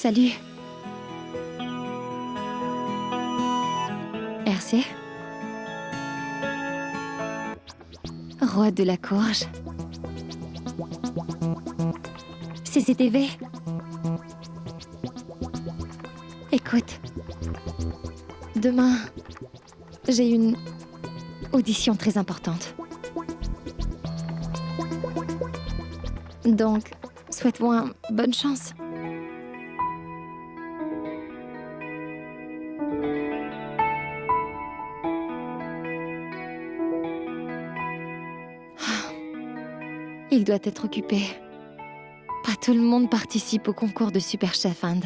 Salut. Hercé. Roi de la courge. CCTV. Écoute. Demain, j'ai une audition très importante. Donc, souhaite-moi bonne chance. Il doit être occupé. Pas tout le monde participe au concours de Super Chef Inde.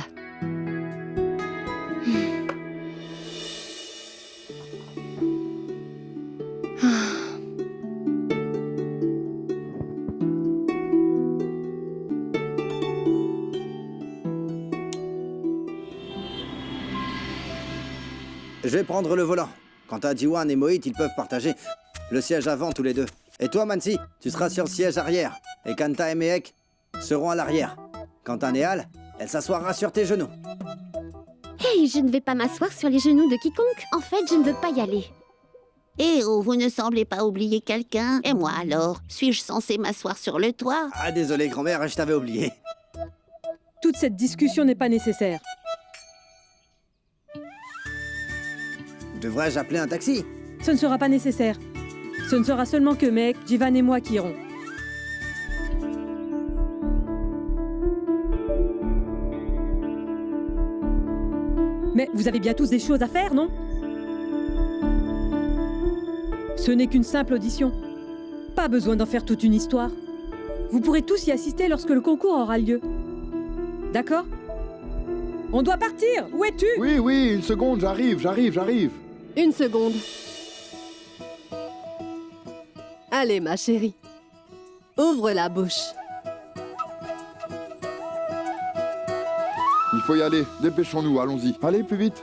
Je vais prendre le volant. Quant à Jiwan et Mohit, ils peuvent partager le siège avant tous les deux. Et toi, Mansi, tu seras sur le siège arrière. Et Kanta et Mehek seront à l'arrière. Quant à Nehal, elle s'assoira sur tes genoux. Hey, je ne vais pas m'asseoir sur les genoux de quiconque. En fait, je ne veux pas y aller. Eh oh, vous ne semblez pas oublier quelqu'un. Et moi alors? Suis-je censée m'asseoir sur le toit? Ah, désolé, grand-mère, je t'avais oublié. Toute cette discussion n'est pas nécessaire. Devrais-je appeler un taxi? Ce ne sera pas nécessaire. Ce ne sera seulement que Mehek, Jivan et moi qui irons. Mais vous avez bien tous des choses à faire, non? Ce n'est qu'une simple audition. Pas besoin d'en faire toute une histoire. Vous pourrez tous y assister lorsque le concours aura lieu. D'accord? On doit partir! Où es-tu? Oui, une seconde, j'arrive. Une seconde. Allez, ma chérie. Ouvre la bouche. Il faut y aller, dépêchons-nous, allons-y. Allez, plus vite.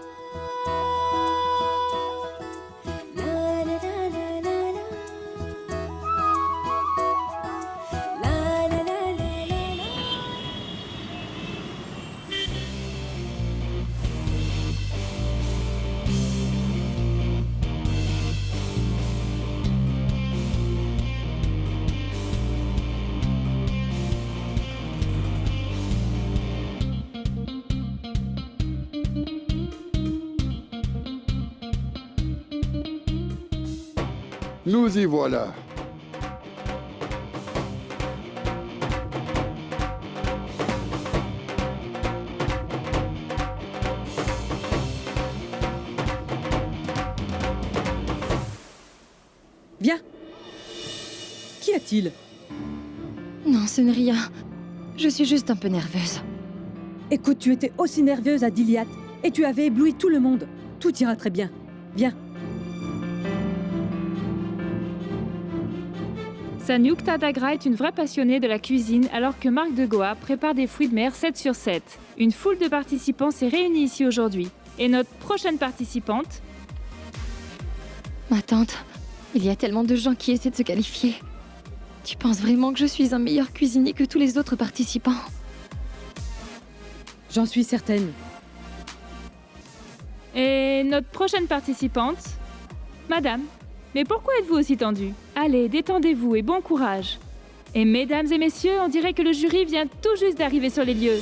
Nous y voilà. Viens. Qu'y a-t-il? Non, ce n'est rien. Je suis juste un peu nerveuse. Écoute, tu étais aussi nerveuse à Diliat et tu avais ébloui tout le monde. Tout ira très bien. Viens. Sanyukta Dagra est une vraie passionnée de la cuisine alors que Marc de Goa prépare des fruits de mer 7 sur 7. Une foule de participants s'est réunie ici aujourd'hui. Et notre prochaine participante... Ma tante, il y a tellement de gens qui essaient de se qualifier. Tu penses vraiment que je suis un meilleur cuisinier que tous les autres participants? J'en suis certaine. Et notre prochaine participante... Madame, mais pourquoi êtes-vous aussi tendue? Allez, détendez-vous et bon courage. Et mesdames et messieurs, on dirait que le jury vient tout juste d'arriver sur les lieux.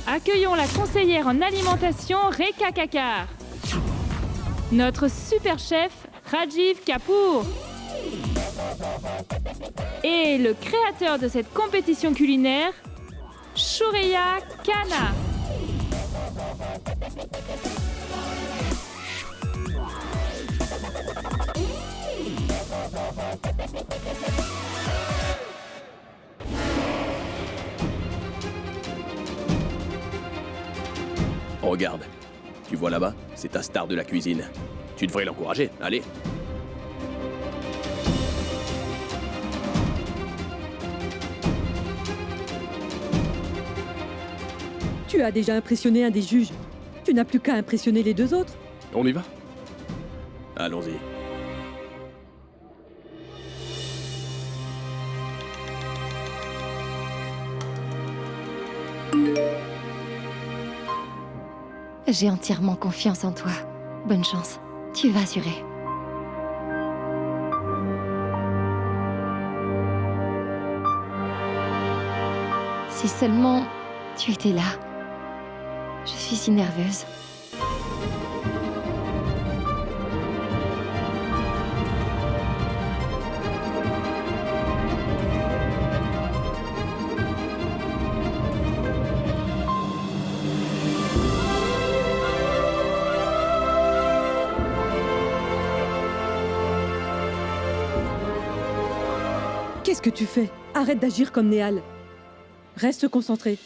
Accueillons la conseillère en alimentation Rekha Kakar. Notre super chef Rajiv Kapoor. Et le créateur de cette compétition culinaire, Shoureya Khanna. Regarde, tu vois là-bas, c'est ta star de la cuisine. Tu devrais l'encourager, allez. Tu as déjà impressionné un des juges. Tu n'as plus qu'à impressionner les deux autres. On y va? Allons-y. J'ai entièrement confiance en toi. Bonne chance. Tu vas assurer. Si seulement tu étais là. Je suis si nerveuse. Qu'est-ce que tu fais? Arrête d'agir comme Néal. Reste concentré.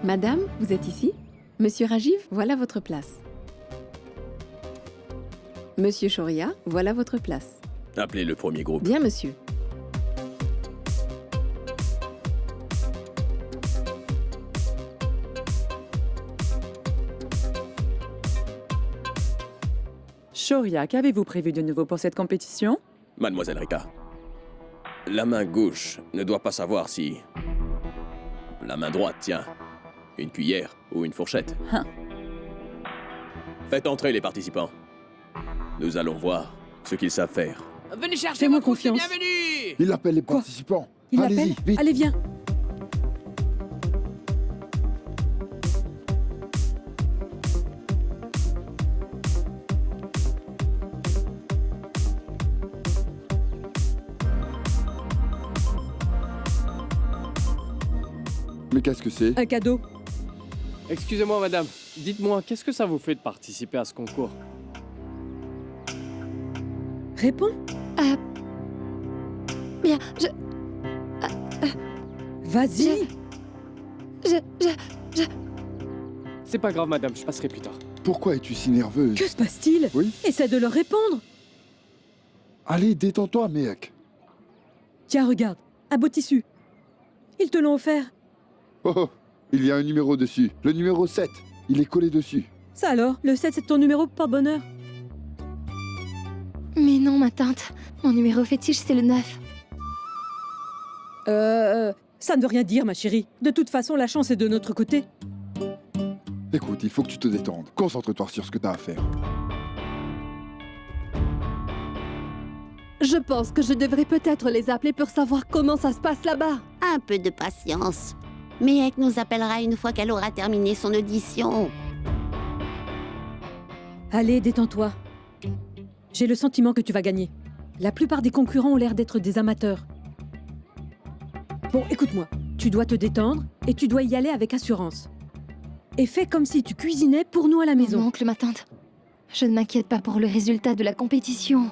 Madame, vous êtes ici? Monsieur Rajiv, voilà votre place. Monsieur Shoria, voilà votre place. Appelez le premier groupe. Bien, monsieur. Shoria, qu'avez-vous prévu de nouveau pour cette compétition? Mademoiselle Rika, la main gauche ne doit pas savoir si la main droite tient une cuillère ou une fourchette. Hein. Faites entrer les participants. Nous allons voir ce qu'ils savent faire. Venez chercher Fais-moi votre confiance. bienvenue. Il appelle les Quoi? participants. Il Allez-y, l'appelle? vite. Allez, viens. Mais qu'est-ce que c'est? Un cadeau. Excusez-moi, madame. Dites-moi, qu'est-ce que ça vous fait de participer à ce concours? Réponds. Bien, Vas-y. C'est pas grave, madame, je passerai plus tard. Pourquoi es-tu si nerveuse? Que se passe-t-il? Oui? Essaie de leur répondre. Allez, détends-toi, mec. Tiens, regarde. Un beau tissu. Ils te l'ont offert. Oh, oh, il y a un numéro dessus. Le numéro 7. Il est collé dessus. Ça alors, le 7, c'est ton numéro pour bonheur. Mais non, ma tante. Mon numéro fétiche, c'est le 9. Ça ne veut rien dire, ma chérie. De toute façon, la chance est de notre côté. Écoute, il faut que tu te détendes. Concentre-toi sur ce que t'as à faire. Je pense que je devrais peut-être les appeler pour savoir comment ça se passe là-bas. Un peu de patience. Mehek nous appellera une fois qu'elle aura terminé son audition. Allez, détends-toi. J'ai le sentiment que tu vas gagner. La plupart des concurrents ont l'air d'être des amateurs. Bon, écoute-moi. Tu dois te détendre et tu dois y aller avec assurance. Et fais comme si tu cuisinais pour nous à la maison. Mon oncle, ma tante. Je ne m'inquiète pas pour le résultat de la compétition.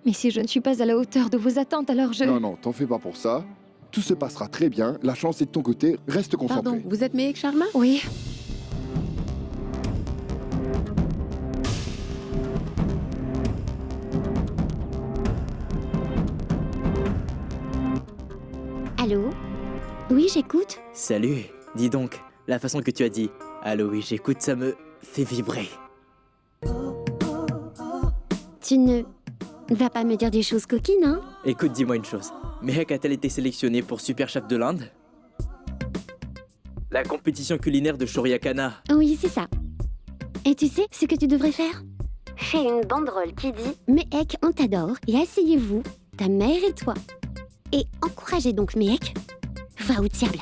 Mais si je ne suis pas à la hauteur de vos attentes, alors je... Non, non, t'en fais pas pour ça. Tout se passera très bien. La chance est de ton côté. Reste concentré. Pardon, vous êtes Mehek Sharma? Oui. Allô? Oui, j'écoute. Salut, dis donc, la façon que tu as dit « Allô, oui, j'écoute », ça me fait vibrer. Tu ne vas pas me dire des choses coquines, hein? Écoute, dis-moi une chose. Mehek a-t-elle été sélectionnée pour Super Chef de l'Inde? La compétition culinaire de Shoria Khanna. Oui, c'est ça. Et tu sais ce que tu devrais faire? Fais une banderole qui dit « Mehek, on t'adore et asseyez-vous, ta mère et toi ». Et encouragez donc Mehek. Va au diable.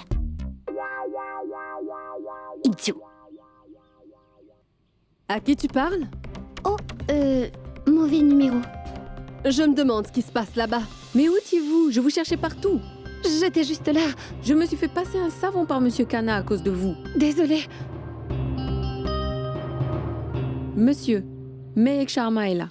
Idiot. À qui tu parles? Oh, mauvais numéro. Je me demande ce qui se passe là-bas. Mais où étiez-vous? Je vous cherchais partout. J'étais juste là. Je me suis fait passer un savon par Monsieur Khanna à cause de vous. Désolée. Monsieur, Mehek Sharma est là.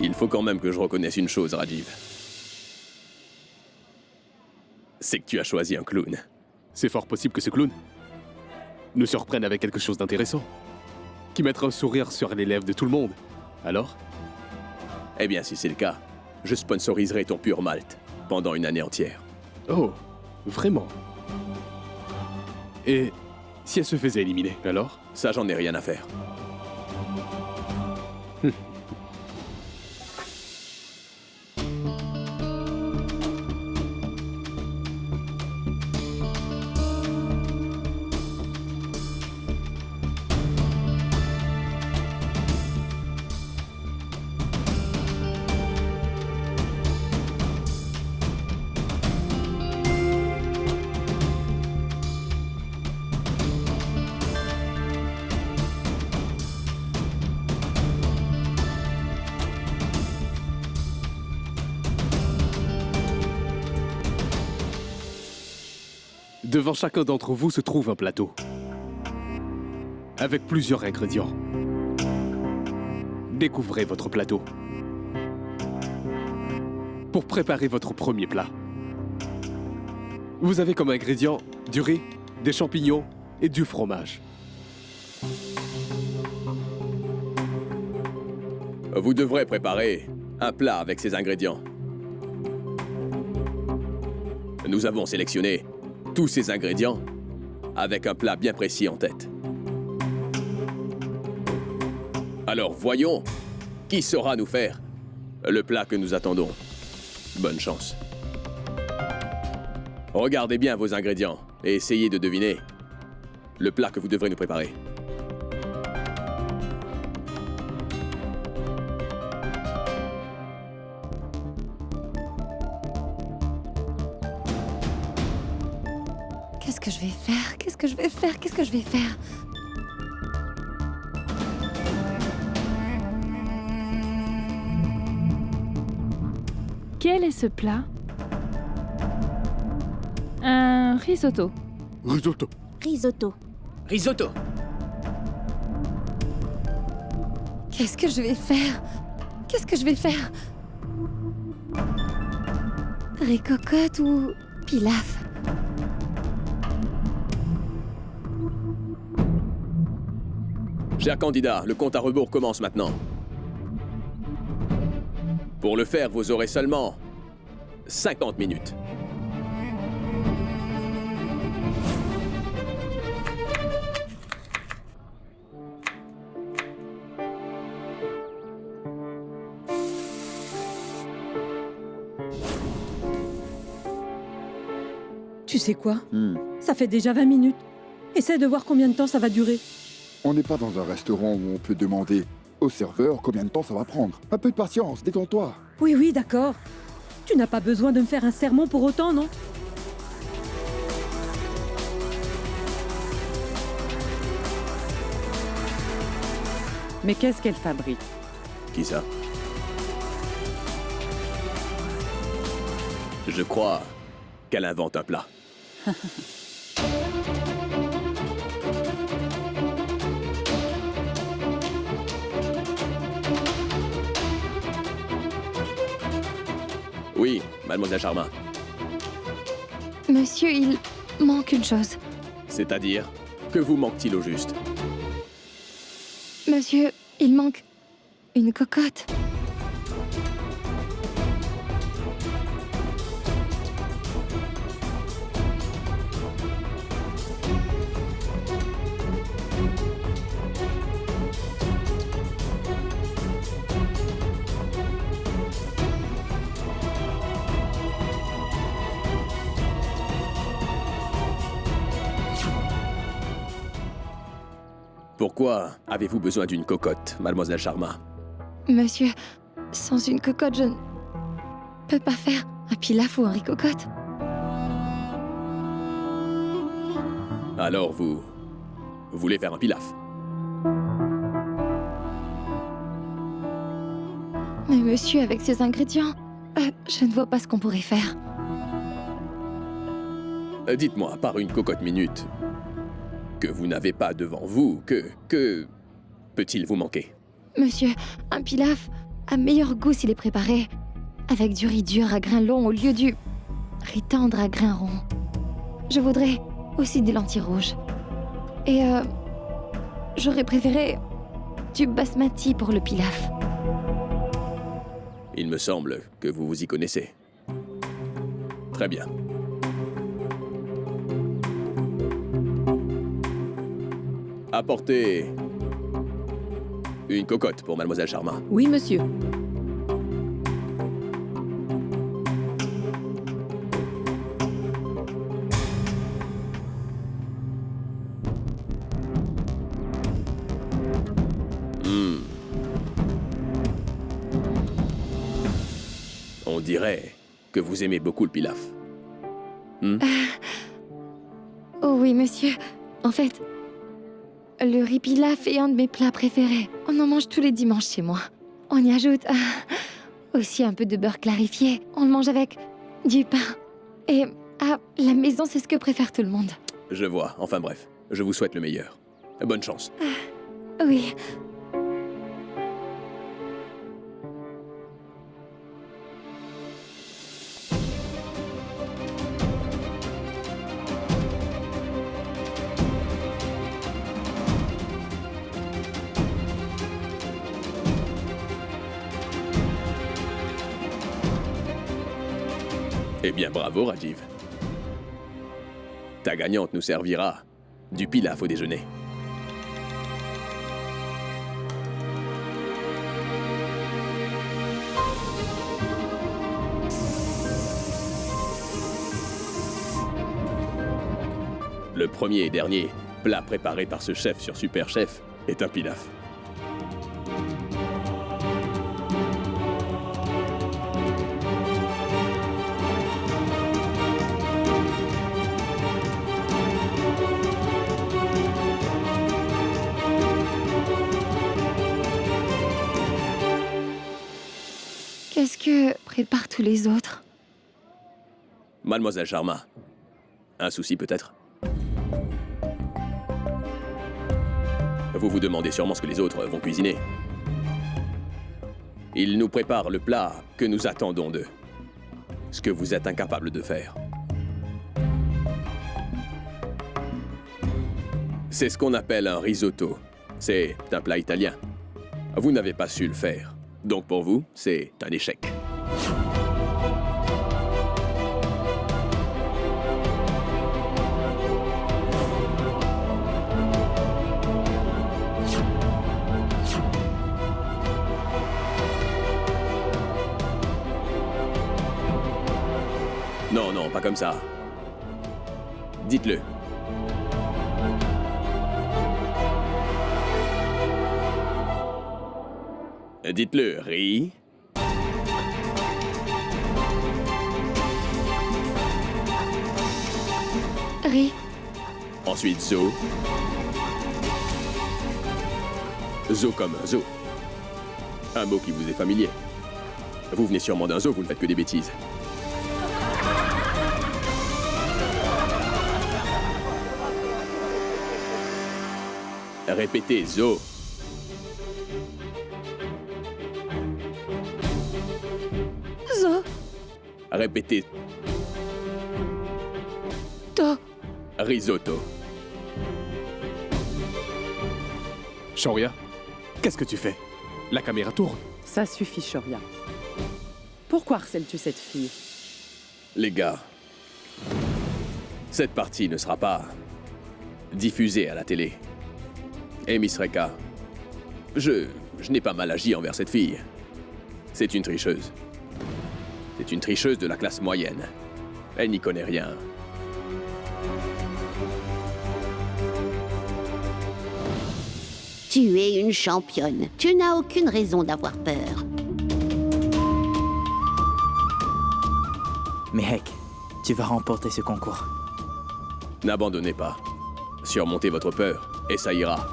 Il faut quand même que je reconnaisse une chose, Rajiv. C'est que tu as choisi un clown. C'est fort possible que ce clown nous surprenne avec quelque chose d'intéressant, qui mettra un sourire sur les lèvres de tout le monde. Alors? Eh bien, si c'est le cas, je sponsoriserai ton pur malt pendant une année entière. Oh, vraiment? Et si elle se faisait éliminer, alors? Ça, j'en ai rien à faire. Devant chacun d'entre vous se trouve un plateau, avec plusieurs ingrédients. Découvrez votre plateau pour préparer votre premier plat. Vous avez comme ingrédients du riz, des champignons et du fromage. Vous devrez préparer un plat avec ces ingrédients. Nous avons sélectionné tous ces ingrédients avec un plat bien précis en tête. Alors voyons qui saura nous faire le plat que nous attendons. Bonne chance. Regardez bien vos ingrédients et essayez de deviner le plat que vous devrez nous préparer. Qu'est-ce que je vais faire? Qu'est-ce que je vais faire? Qu'est-ce que je vais faire? Quel est ce plat? Un risotto. Risotto. Risotto. Risotto. Qu'est-ce que je vais faire? Qu'est-ce que je vais faire? Ricocotte ou pilaf? Chers candidats, le compte à rebours commence maintenant. Pour le faire, vous aurez seulement 50 minutes. Tu sais quoi? Ça fait déjà 20 minutes. Essaie de voir combien de temps ça va durer. On n'est pas dans un restaurant où on peut demander au serveur combien de temps ça va prendre. Un peu de patience, détends-toi. Oui, oui, d'accord. Tu n'as pas besoin de me faire un sermon pour autant, non? Mais qu'est-ce qu'elle fabrique? Qui ça? Je crois qu'elle invente un plat. Oui, mademoiselle Charmin. Monsieur, il manque une chose. C'est-à-dire, que vous manque-t-il au juste? Monsieur, il manque une cocotte. Pourquoi avez-vous besoin d'une cocotte, mademoiselle Sharma? Monsieur, sans une cocotte, je ne peux pas faire un pilaf ou un riz cocotte. Alors vous voulez faire un pilaf? Mais monsieur, avec ces ingrédients, je ne vois pas ce qu'on pourrait faire. Dites-moi, par une cocotte minute, que vous n'avez pas devant vous, que peut-il vous manquer? Monsieur, un pilaf a meilleur goût s'il est préparé avec du riz dur à grains longs au lieu du riz tendre à grains ronds. Je voudrais aussi des lentilles rouges. Et j'aurais préféré du basmati pour le pilaf. Il me semble que vous vous y connaissez. Très bien. Apportez une cocotte pour mademoiselle Sharma. Oui, monsieur. On dirait que vous aimez beaucoup le pilaf. Oh oui, monsieur. En fait, le riz pilaf est un de mes plats préférés. On en mange tous les dimanches chez moi. On y ajoute aussi un peu de beurre clarifié. On le mange avec du pain. Et à la maison, c'est ce que préfère tout le monde. Je vois. Enfin bref, je vous souhaite le meilleur. Bonne chance. Oui. Eh bien, bravo, Rajiv. Ta gagnante nous servira du pilaf au déjeuner. Le premier et dernier plat préparé par ce chef sur Super Chef est un pilaf. Qu'est-ce que préparent tous les autres? Mademoiselle Sharma, un souci peut-être? Vous vous demandez sûrement ce que les autres vont cuisiner. Ils nous préparent le plat que nous attendons d'eux. Ce que vous êtes incapable de faire. C'est ce qu'on appelle un risotto. C'est un plat italien. Vous n'avez pas su le faire. Donc pour vous, c'est un échec. Non, non, pas comme ça. Dites-le. Dites-le, riz. Riz. Ensuite, zo. Zo comme un zoo. Un mot qui vous est familier. Vous venez sûrement d'un zoo, vous ne faites que des bêtises. Répétez, zo. Zo. Répétez. To. Risotto. Shoria, qu'est-ce que tu fais? La caméra tourne. Ça suffit, Shoria. Pourquoi harcèles-tu cette fille? Les gars, cette partie ne sera pas diffusée à la télé. Et Miss Reka, je n'ai pas mal agi envers cette fille. C'est une tricheuse. C'est une tricheuse de la classe moyenne. Elle n'y connaît rien. Tu es une championne. Tu n'as aucune raison d'avoir peur. Mehek, tu vas remporter ce concours. N'abandonnez pas. Surmontez votre peur, et ça ira.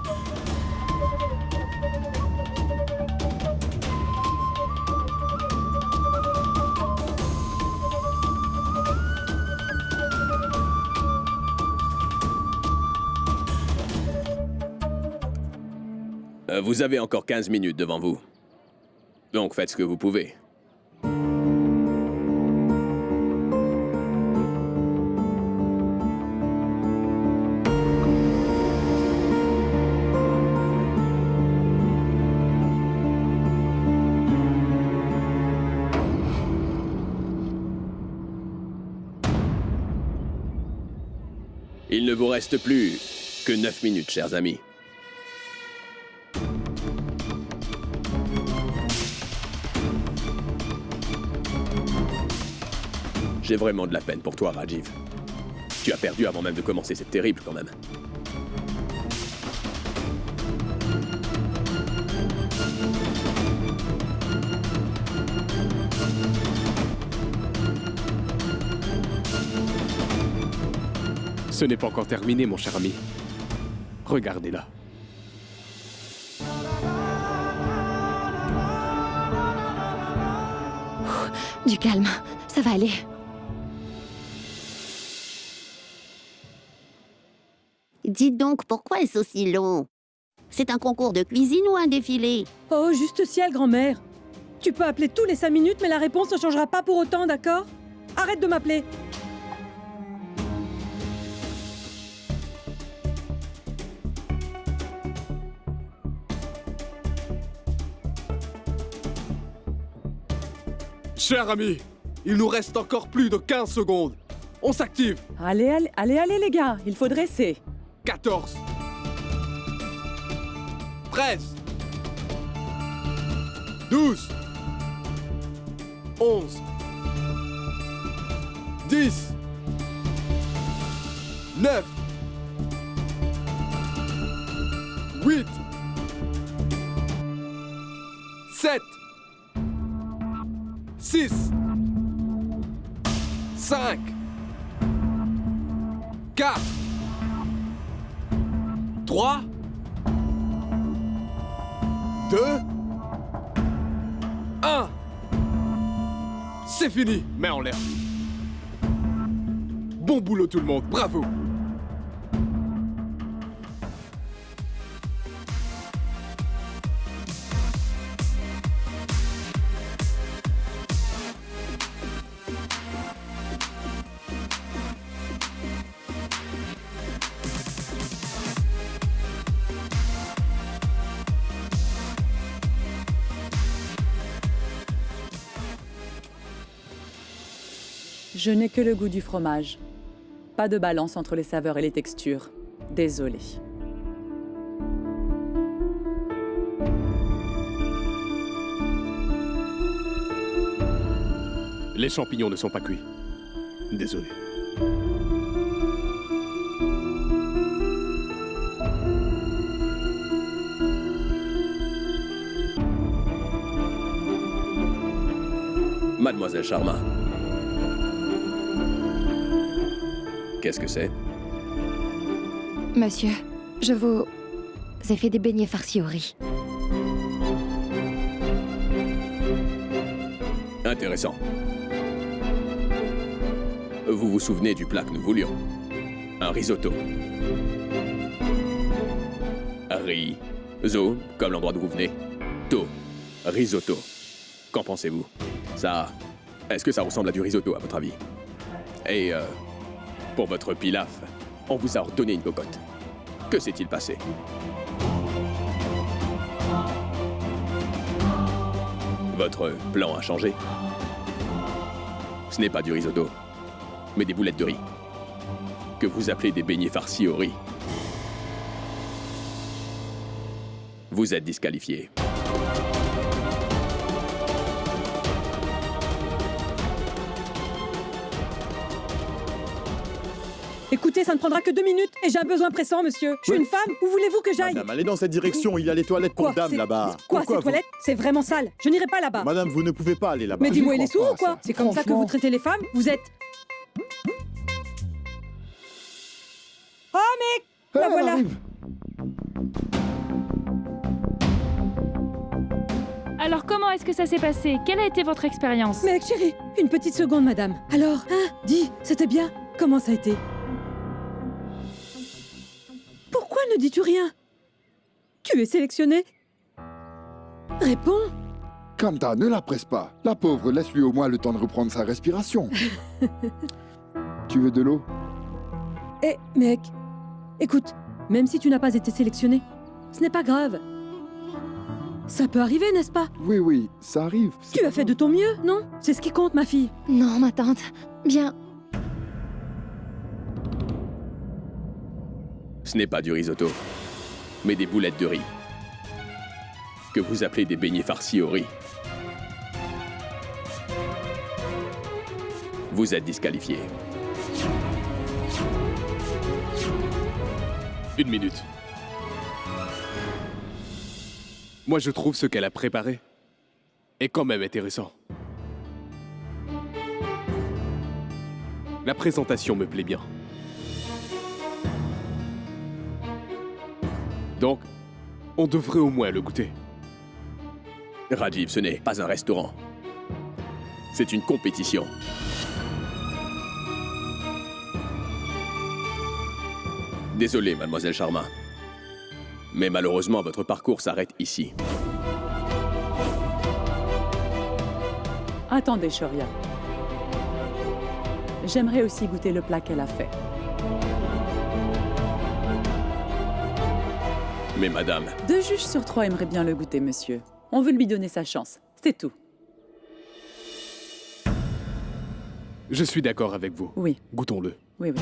Vous avez encore 15 minutes devant vous. Donc faites ce que vous pouvez. Il ne vous reste plus que 9 minutes, chers amis. J'ai vraiment de la peine pour toi, Rajiv. Tu as perdu avant même de commencer, c'est terrible quand même. Ce n'est pas encore terminé, mon cher ami. Regardez-la. Du calme, ça va aller. Dites donc, pourquoi est-ce aussi long? C'est un concours de cuisine ou un défilé? Oh, juste ciel, grand-mère. Tu peux appeler tous les 5 minutes, mais la réponse ne changera pas pour autant, d'accord? Arrête de m'appeler. Cher ami, il nous reste encore plus de 15 secondes. On s'active. Allez, allez, allez, allez, les gars, il faut dresser. 14. 13. 12. 11. 10. 9. 8. 7. 6. 5. 4. 3. 2. 1. C'est fini. Main en l'air. Bon boulot tout le monde. Bravo. Je n'ai que le goût du fromage. Pas de balance entre les saveurs et les textures. Désolée. Les champignons ne sont pas cuits. Désolé. Mademoiselle Sharma. Qu'est-ce que c'est? Monsieur, je vous ai fait des beignets farcis au riz. Intéressant. Vous vous souvenez du plat que nous voulions? Un risotto. Riso, comme l'endroit d'où vous venez. To, risotto. Qu'en pensez-vous? Ça... Est-ce que ça ressemble à du risotto, à votre avis? Et, pour votre pilaf, on vous a ordonné une cocotte. Que s'est-il passé? Votre plan a changé. Ce n'est pas du risotto, mais des boulettes de riz. Que vous appelez des beignets farcis au riz. Vous êtes disqualifié. Écoutez, ça ne prendra que 2 minutes et j'ai un besoin pressant, monsieur. Je suis une femme, où voulez-vous que j'aille? Madame, allez dans cette direction, il y a les toilettes pour dames là-bas. Quoi, Pourquoi ces toilettes? C'est vraiment sale. Je n'irai pas là-bas. Madame, vous ne pouvez pas aller là-bas. Mais dis-moi, il est Je sourd crois ou quoi? pas, C'est comme ça que vous traitez les femmes? Vous êtes... Oh, mec! La voilà! Alors comment est-ce que ça s'est passé? Quelle a été votre expérience? Mec, chérie, une petite seconde, madame. Alors, hein? Dis, c'était bien? Comment ça a été? Pourquoi ne dis-tu rien? Tu es sélectionné? Réponds! Kanta, ne la presse pas. La pauvre, laisse-lui au moins le temps de reprendre sa respiration. Tu veux de l'eau? Eh, mec, écoute, même si tu n'as pas été sélectionné, ce n'est pas grave. Ça peut arriver, n'est-ce pas? Oui, oui, ça arrive. Tu as fait de ton mieux, non? C'est ce qui compte, ma fille. Non, ma tante. Bien. Ce n'est pas du risotto, mais des boulettes de riz. Que vous appelez des beignets farcis au riz. Vous êtes disqualifié. 1 minute. Moi, je trouve ce qu'elle a préparé est quand même intéressant. La présentation me plaît bien. Donc, on devrait au moins le goûter. Rajiv, ce n'est pas un restaurant. C'est une compétition. Désolé, mademoiselle Sharma. Mais malheureusement, votre parcours s'arrête ici. Attendez, Shoria. J'aimerais aussi goûter le plat qu'elle a fait. Mais madame... 2 juges sur 3 aimeraient bien le goûter, monsieur. On veut lui donner sa chance. C'est tout. Je suis d'accord avec vous. Oui. Goûtons-le. Oui, oui.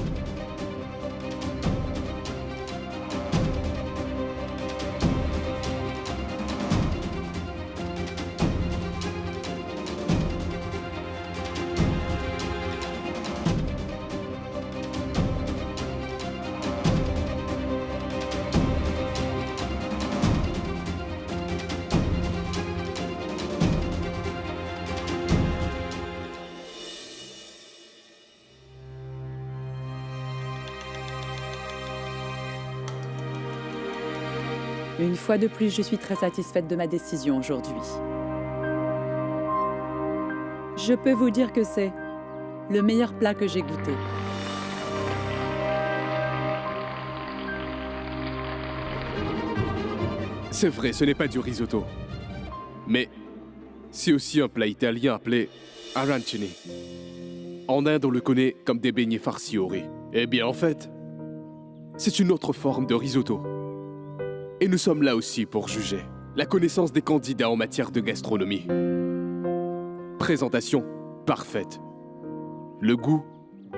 Une fois de plus, je suis très satisfaite de ma décision aujourd'hui. Je peux vous dire que c'est le meilleur plat que j'ai goûté. C'est vrai, ce n'est pas du risotto. Mais c'est aussi un plat italien appelé arancini. En Inde, on le connaît comme des beignets farcis au riz. Eh bien, en fait, c'est une autre forme de risotto. Et nous sommes là aussi pour juger la connaissance des candidats en matière de gastronomie. Présentation parfaite. Le goût,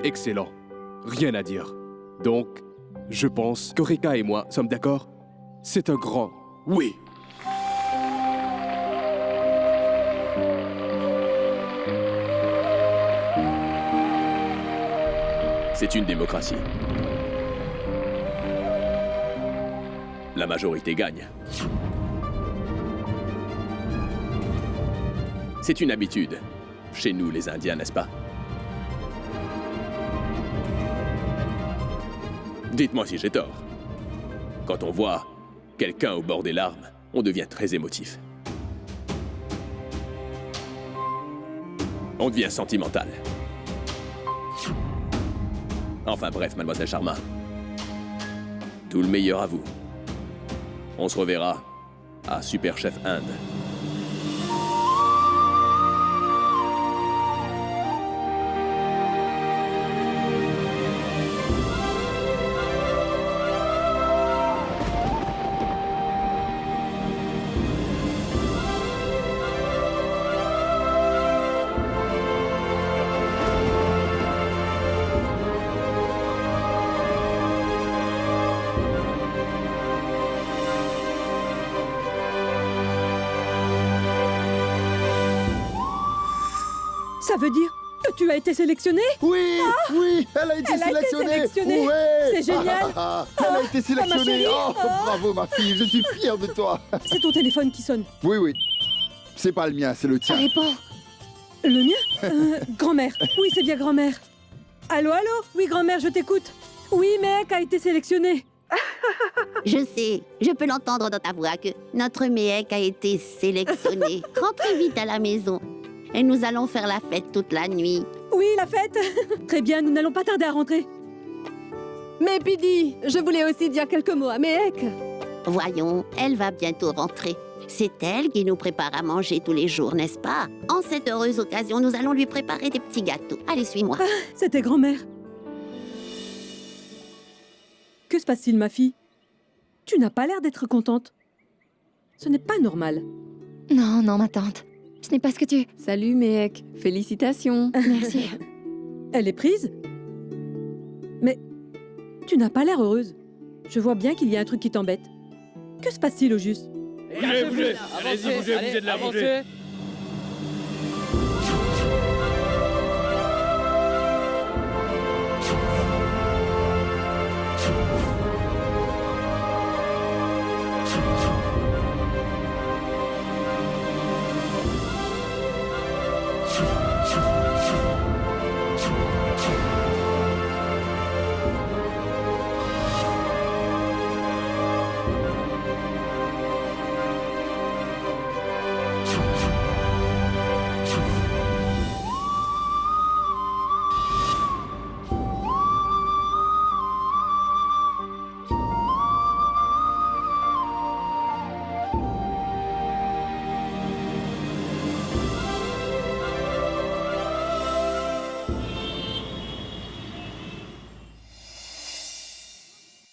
excellent. Rien à dire. Donc, je pense que Rika et moi sommes d'accord. C'est un grand oui. C'est une démocratie. La majorité gagne. C'est une habitude. Chez nous, les Indiens, n'est-ce pas? Dites-moi si j'ai tort. Quand on voit quelqu'un au bord des larmes, on devient très émotif. On devient sentimental. Enfin bref, mademoiselle Sharma. Tout le meilleur à vous. On se reverra à Super Chef Inde. Ça veut dire Tu as été sélectionnée? Oui, oui, elle a été sélectionnée. Ouais. C'est génial. Elle a été sélectionnée. Oh, bravo ma fille, je suis fier de toi. C'est ton téléphone qui sonne. Oui, oui. C'est pas le mien, c'est le tien. Réponds. Le mien? Grand-mère. Oui, c'est bien grand-mère. Allô, allô? Oui, grand-mère, je t'écoute. Oui, Méhek a été sélectionnée. Je sais, je peux l'entendre dans ta voix que notre Méhek a été sélectionné. Rentrez vite à la maison et nous allons faire la fête toute la nuit. Oui, la fête. Très bien, nous n'allons pas tarder à rentrer. Mais Pidi, je voulais aussi dire quelques mots à Méhek. Voyons, elle va bientôt rentrer. C'est elle qui nous prépare à manger tous les jours, n'est-ce pas? En cette heureuse occasion, nous allons lui préparer des petits gâteaux. Allez, suis-moi. C'était grand-mère. Que se passe-t-il, ma fille? Tu n'as pas l'air d'être contente. Ce n'est pas normal. Non, non, ma tante. Ce n'est pas ce que tu... Salut Méhek, félicitations. Merci. Elle est prise? Mais tu n'as pas l'air heureuse. Je vois bien qu'il y a un truc qui t'embête. Que se passe-t-il au juste? Bougez, allez-y, bougez de là, bougez.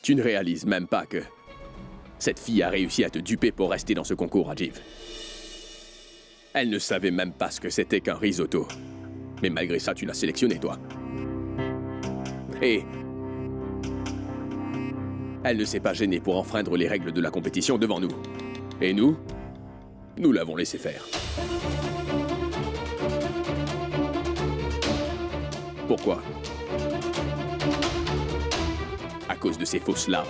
Tu ne réalises même pas que cette fille a réussi à te duper pour rester dans ce concours, Rajiv. Elle ne savait même pas ce que c'était qu'un risotto. Mais malgré ça, tu l'as sélectionné, toi. Et elle ne s'est pas gênée pour enfreindre les règles de la compétition devant nous. Et nous l'avons laissé faire. Pourquoi ? À cause de ses fausses larmes.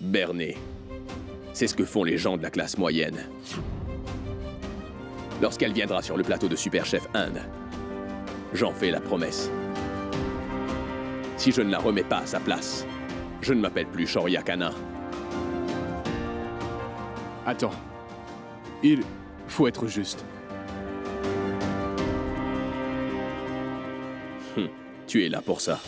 Berner. C'est ce que font les gens de la classe moyenne. Lorsqu'elle viendra sur le plateau de Super Chef Inde, j'en fais la promesse. Si je ne la remets pas à sa place, je ne m'appelle plus Shoria Khanna. Attends. Il faut être juste. Tu es là pour ça.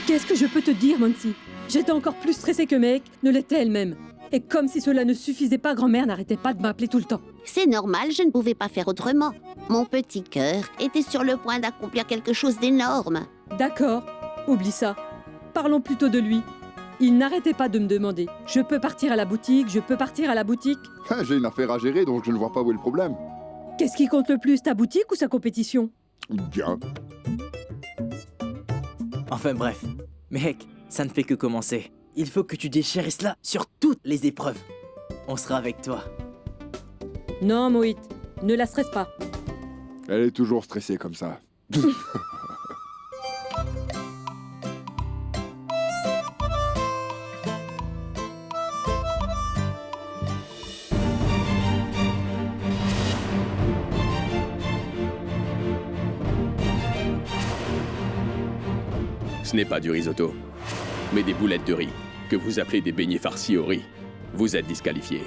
Qu'est-ce que je peux te dire, Monty? J'étais encore plus stressée que Méhek ne l'était elle-même. Et comme si cela ne suffisait pas, grand-mère n'arrêtait pas de m'appeler tout le temps. C'est normal, je ne pouvais pas faire autrement. Mon petit cœur était sur le point d'accomplir quelque chose d'énorme. D'accord, oublie ça. Parlons plutôt de lui. Il n'arrêtait pas de me demander « Je peux partir à la boutique, je peux partir à la boutique ?» J'ai une affaire à gérer, donc je ne vois pas où est le problème. Qu'est-ce qui compte le plus, ta boutique ou sa compétition? Bien. Enfin bref, mec, ça ne fait que commencer. Il faut que tu déchires cela sur toutes les épreuves. On sera avec toi. Non, Moït, ne la stresse pas. Elle est toujours stressée comme ça. Ce n'est pas du risotto, mais des boulettes de riz, que vous appelez des beignets farcis au riz. Vous êtes disqualifié.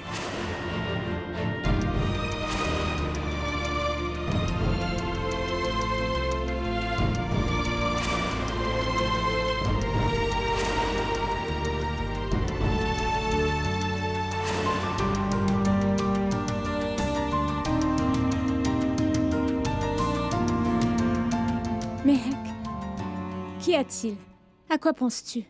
Mehek, qu'y a-t-il? À quoi penses-tu?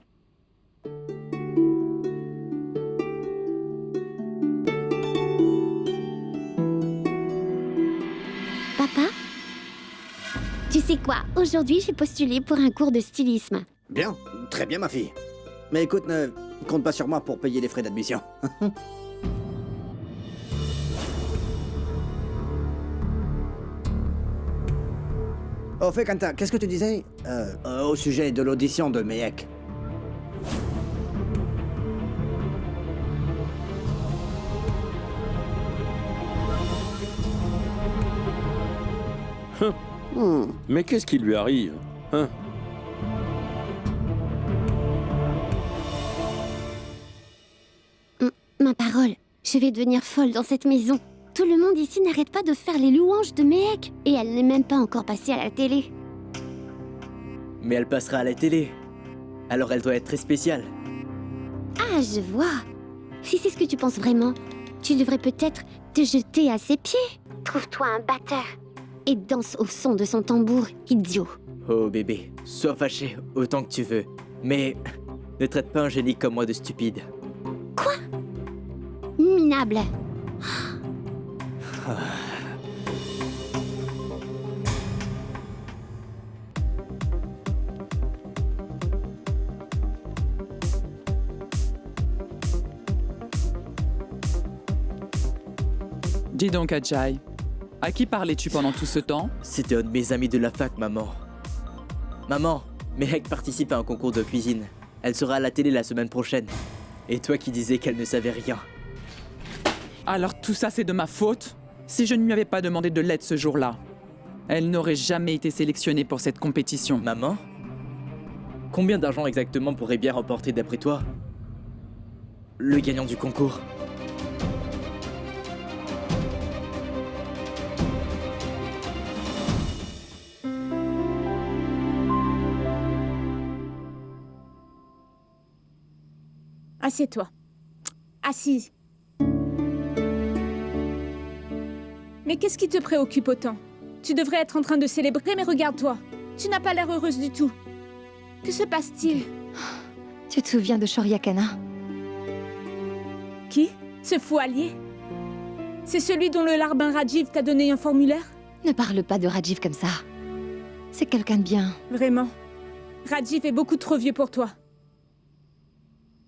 Papa? Tu sais quoi? Aujourd'hui, j'ai postulé pour un cours de stylisme. Bien, très bien ma fille. Mais écoute, ne compte pas sur moi pour payer les frais d'admission. Au fait, Kanta, qu'est-ce que tu disais au sujet de l'audition de Mehek? Mais qu'est-ce qui lui arrive, hein? Ma parole, je vais devenir folle dans cette maison. Tout le monde ici n'arrête pas de faire les louanges de Mehek. Et elle n'est même pas encore passée à la télé. Mais elle passera à la télé. Alors elle doit être très spéciale. Ah, je vois. Si c'est ce que tu penses vraiment, tu devrais peut-être te jeter à ses pieds. Trouve-toi un batteur. Et danse au son de son tambour, idiot. Oh bébé, sois fâché autant que tu veux. Mais ne traite pas un génie comme moi de stupide. Quoi? Minable. Dis donc, Ajay, à qui parlais-tu pendant tout ce temps? C'était un de mes amis de la fac, maman. Maman, Mehek participe à un concours de cuisine. Elle sera à la télé la semaine prochaine. Et toi qui disais qu'elle ne savait rien. Alors tout ça, c'est de ma faute? Si je ne lui avais pas demandé de l'aide ce jour-là, elle n'aurait jamais été sélectionnée pour cette compétition. Maman? Combien d'argent exactement pourrait bien remporter d'après toi le gagnant du concours? Assieds-toi. Assise. Mais qu'est-ce qui te préoccupe autant? Tu devrais être en train de célébrer, mais regarde-toi. Tu n'as pas l'air heureuse du tout. Que se passe-t-il? Tu te souviens de Shoryakana? Qui? Ce fou allié? C'est celui dont le larbin Rajiv t'a donné un formulaire? Ne parle pas de Rajiv comme ça. C'est quelqu'un de bien. Vraiment. Rajiv est beaucoup trop vieux pour toi.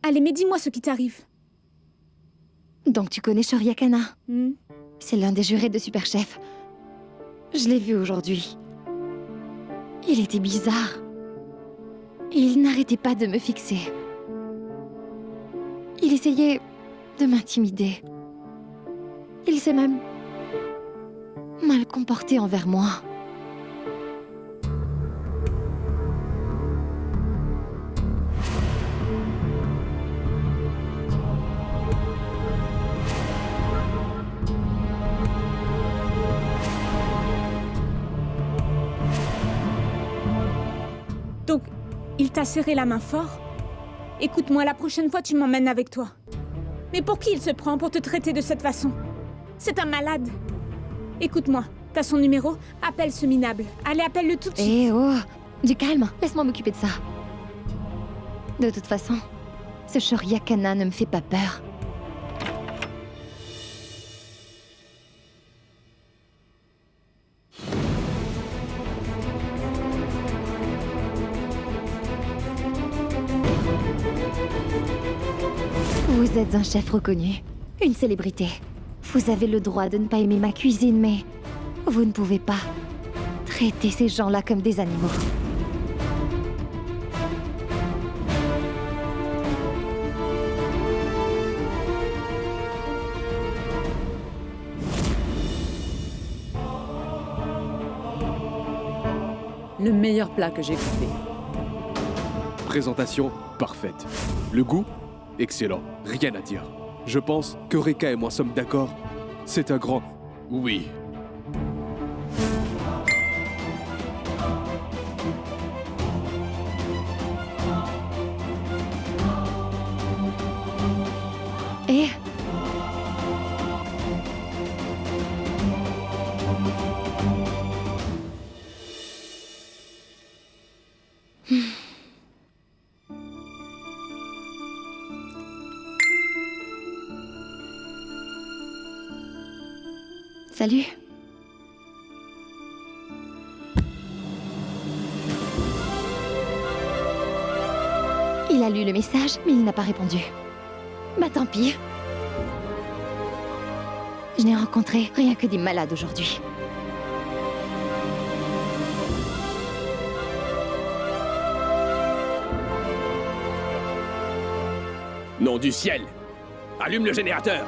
Allez, mais dis-moi ce qui t'arrive. Donc tu connais Shoryakana? Hmm? C'est l'un des jurés de Super Chef. Je l'ai vu aujourd'hui. Il était bizarre. Il n'arrêtait pas de me fixer. Il essayait de m'intimider. Il s'est même mal comporté envers moi. Donc, il t'a serré la main fort? Écoute-moi, la prochaine fois, tu m'emmènes avec toi. Mais pour qui il se prend pour te traiter de cette façon? C'est un malade. Écoute-moi, t'as son numéro? Appelle ce minable. Allez, appelle-le tout de suite. Eh oh, du calme, laisse-moi m'occuper de ça. De toute façon, ce Shoryakana ne me fait pas peur. Vous êtes un chef reconnu, une célébrité. Vous avez le droit de ne pas aimer ma cuisine, mais vous ne pouvez pas traiter ces gens-là comme des animaux. Le meilleur plat que j'ai goûté. Présentation parfaite. Le goût? Excellent. Rien à dire. Je pense que Reka et moi sommes d'accord. C'est un grand oui. Et... Salut. Il a lu le message, mais il n'a pas répondu. Bah tant pis. Je n'ai rencontré rien que des malades aujourd'hui. Nom du ciel! Allume le générateur!